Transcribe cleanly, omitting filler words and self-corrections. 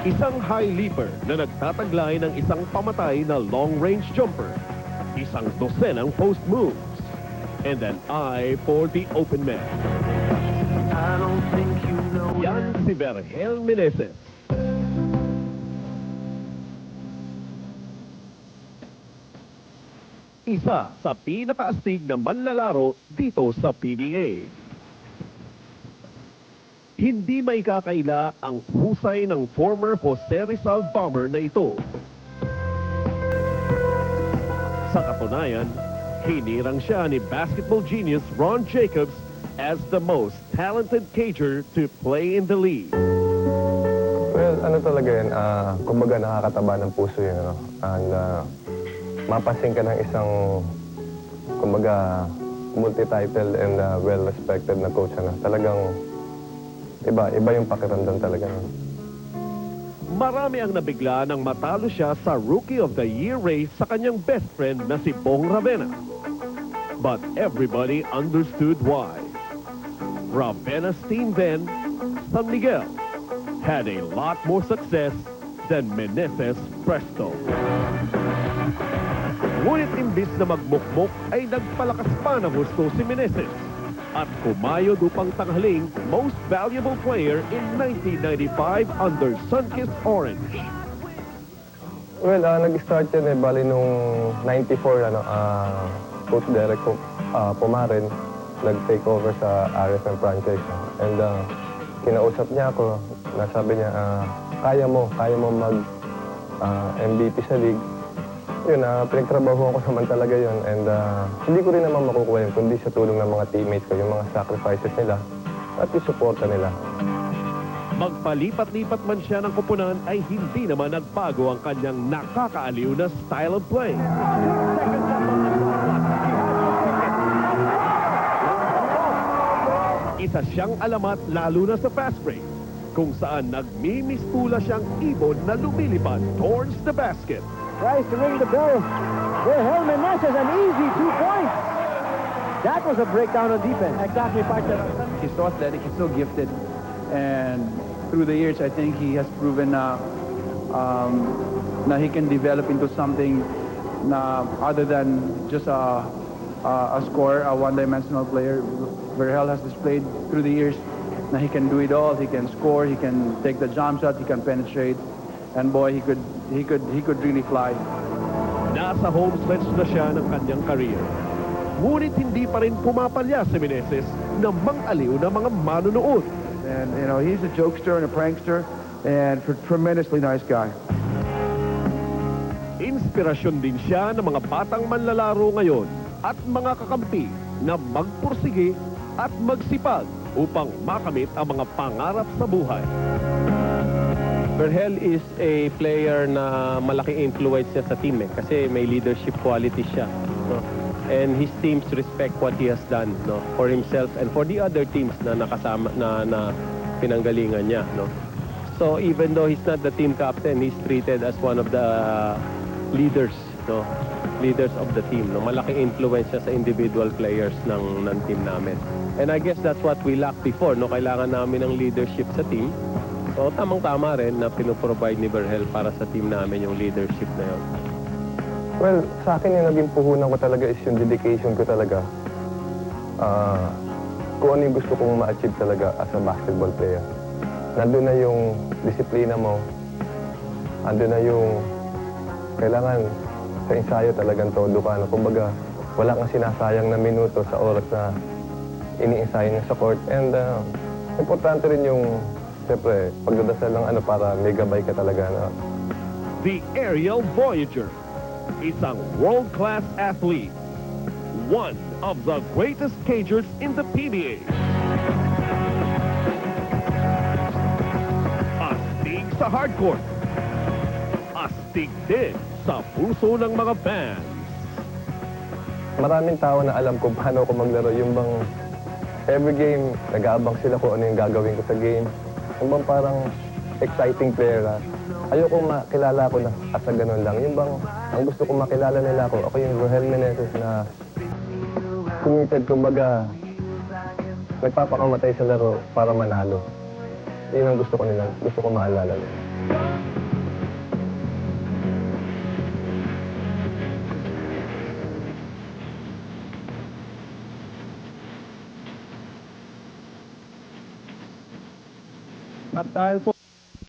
Isang high leaper na nagtataglay ng isang pamatay na long-range jumper, isang dosenang post moves, and an eye for the open man. I don't think you know. Yan si Vergel Meneses. Isa sa pinakaastig na manlalaro dito sa PBA. Hindi may kakaila ang husay ng former Jose Rizal bomber na ito. Sa katunayan, hinirang siya ni basketball genius Ron Jacobs as the most talented cager to play in the league. Well, ano talaga yun, kumbaga nakakataba ng puso yun, ano? And mapasin ka ng isang, kumbaga, multi-title and well-respected na coach, ano? Talagang, iba yung pakiramdam talaga. No? Marami ang nabigla nang matalo siya sa Rookie of the Year race sa kanyang best friend na si Bong Ravena. But everybody understood why. Ravena's team then, San Miguel, had a lot more success than Meneses Presto. Ngunit imbis na magmukmok ay nagpalakas pa ng gusto si Meneses at kumayod upang tanghaling Most Valuable Player in 1995 under Sunkist Orange. Well, nag-start yan bali nung 94, Coach Derek Pumarin, nag-take over sa RFM franchise. And kinausap niya ako, nasabi niya, kaya mo mag-MVP sa league. Yun, pinagtrabaho ko naman talaga yun. And hindi ko rin naman makukuha yun, kundi sa tulong ng mga teammates ko, yung mga sacrifices nila at yung suporta nila. Magpalipat-lipat man siya ng kupunan ay hindi naman nagbago ang kanyang nakakaaliw na style of play. Isa siyang alamat lalo na sa fast break, kung saan nagmimistula siyang ibon na lumilipad towards the basket. Tries to ring the bell. Vergel Meneses, an easy 2 points. That was a breakdown on defense. Exactly, partner. He's so athletic, he's so gifted. And through the years, I think he has proven na he can develop into something na other than just a scorer, a one-dimensional player. Vergel has displayed through the years na he can do it all. He can score, he can take the jump shot, he can penetrate. And boy, he could really fly. Nasa home stretch na siya ng kanyang career. Ngunit hindi pa rin pumapalya si Meneses na mang-aliw na mga manonood. And, you know, he's a jokester and a prankster and a tremendously nice guy. Inspirasyon din siya ng mga batang manlalaro ngayon at mga kakampi na magpursige at magsipag upang makamit ang mga pangarap sa buhay. Vergel is a player na malaking influence niya sa team kasi may leadership quality siya. No? And his teams respect what he has done, no, for himself and for the other teams na nakasama na pinanggalingan niya, no. So even though he's not the team captain, he's treated as one of the leaders, no, leaders of the team, no. Malaking influence siya sa individual players ng team namin. And I guess that's what we lacked before, no. Kailangan namin ng leadership sa team. So tamang-tama rin na pinoprovide ni Vergel para sa team namin yung leadership na yun. Well, sa akin yung naging puhunan ko talaga is yung dedication ko talaga. Kung ano yung gusto kong ma-achieve talaga as a basketball player. Nandun na yung disiplina mo. Nandun na yung kailangan sa ensayo talagang todo ka. No? Kumbaga, wala kang sinasayang na minuto sa oras na ini-ensayo niya sa court. And importante rin yung, siyempre, pagdadasal ng para may gabay ka talaga. No? The Aerial Voyager, isang world-class athlete, one of the greatest cagers in the PBA. Astig sa hardcourt, astig din sa puso ng mga fans. Maraming tao na alam kung paano ako maglaro. Yung bang every game, nag-aabang sila kung ano yung gagawin ko sa game. Yung bang parang exciting player na. Ayoko makilala ko na asa ganun lang. Yung bang, ang gusto kong makilala nila ako yung Vergel Meneses na committed, kumbaga, nagpapakamatay sa laro para manalo. Yun ang gusto ko maalala nila. At dahil po